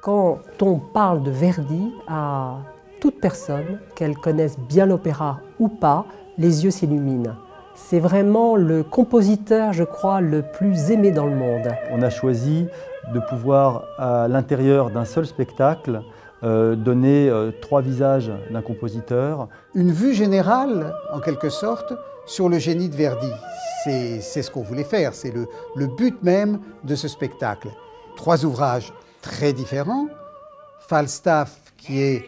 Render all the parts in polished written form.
Quand on parle de Verdi, à toute personne, qu'elle connaisse bien l'opéra ou pas, les yeux s'illuminent. C'est vraiment le compositeur, je crois, le plus aimé dans le monde. On a choisi de pouvoir, à l'intérieur d'un seul spectacle, donner trois visages d'un compositeur. Une vue générale, en quelque sorte, sur le génie de Verdi. C'est ce qu'on voulait faire, c'est le but même de ce spectacle. Trois ouvrages très différents. Falstaff, qui est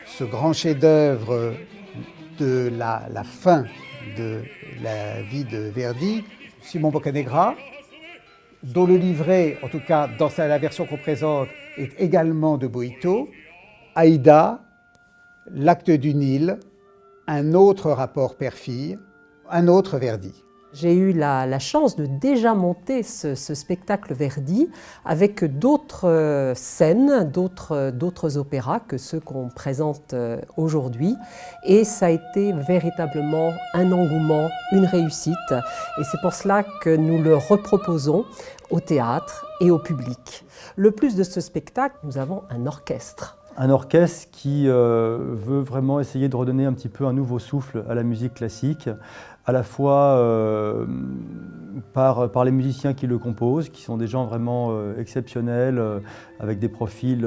ce grand chef-d'œuvre de la fin de la vie de Verdi. Simon Boccanegra, dont le livret, en tout cas dans la version qu'on présente, est également de Boito. Aïda, L'acte du Nil, un autre rapport père-fille, un autre Verdi. J'ai eu la chance de déjà monter ce spectacle Verdi avec d'autres scènes, d'autres opéras que ceux qu'on présente aujourd'hui. Et ça a été véritablement un engouement, une réussite. Et c'est pour cela que nous le reproposons au théâtre et au public. Le plus de ce spectacle, nous avons un orchestre. Un orchestre qui veut vraiment essayer de redonner un petit peu un nouveau souffle à la musique classique, à la fois par les musiciens qui le composent, qui sont des gens vraiment exceptionnels, avec des profils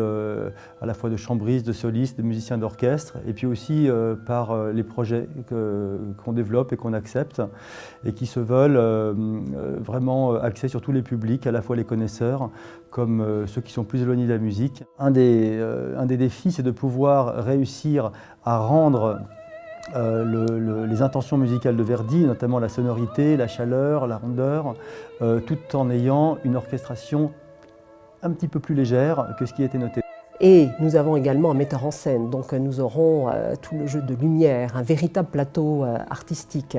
à la fois de chambristes, de solistes, de musiciens d'orchestre, et puis aussi par les projets qu'on développe et qu'on accepte, et qui se veulent vraiment axés sur tous les publics, à la fois les connaisseurs, comme ceux qui sont plus éloignés de la musique. Un des défis, c'est de pouvoir réussir à rendre les intentions musicales de Verdi, notamment la sonorité, la chaleur, la rondeur, tout en ayant une orchestration un petit peu plus légère que ce qui a été noté. Et nous avons également un metteur en scène, donc nous aurons tout le jeu de lumière, un véritable plateau artistique.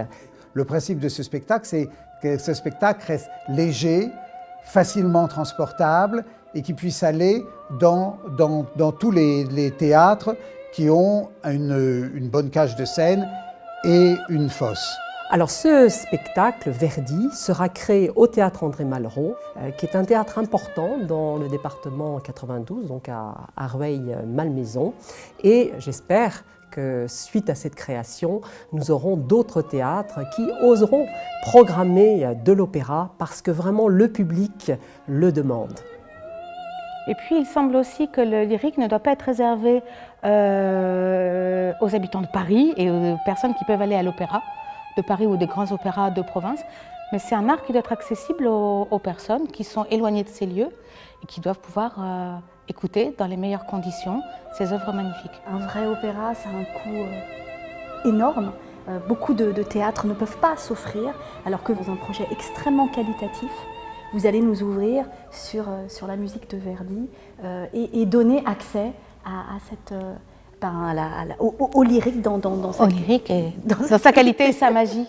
Le principe de ce spectacle, c'est que ce spectacle reste léger, facilement transportable et qui puisse aller dans tous les théâtres qui ont une bonne cage de scène et une fosse. Alors ce spectacle, Verdi, sera créé au Théâtre André Malraux, qui est un théâtre important dans le département 92, donc à Rueil-Malmaison. Et j'espère que suite à cette création, nous aurons d'autres théâtres qui oseront programmer de l'opéra parce que vraiment le public le demande. Et puis il semble aussi que le lyrique ne doit pas être réservé aux habitants de Paris et aux personnes qui peuvent aller à l'opéra de Paris ou des grands opéras de province, mais c'est un art qui doit être accessible aux personnes qui sont éloignées de ces lieux et qui doivent pouvoir écouter dans les meilleures conditions ces œuvres magnifiques. Un vrai opéra, ça a un coût énorme. Beaucoup de théâtres ne peuvent pas s'offrir, alors que dans un projet extrêmement qualitatif, vous allez nous ouvrir sur la musique de Verdi et donner accès à cette, au lyrique dans au lyrique et dans sa qualité et sa magie.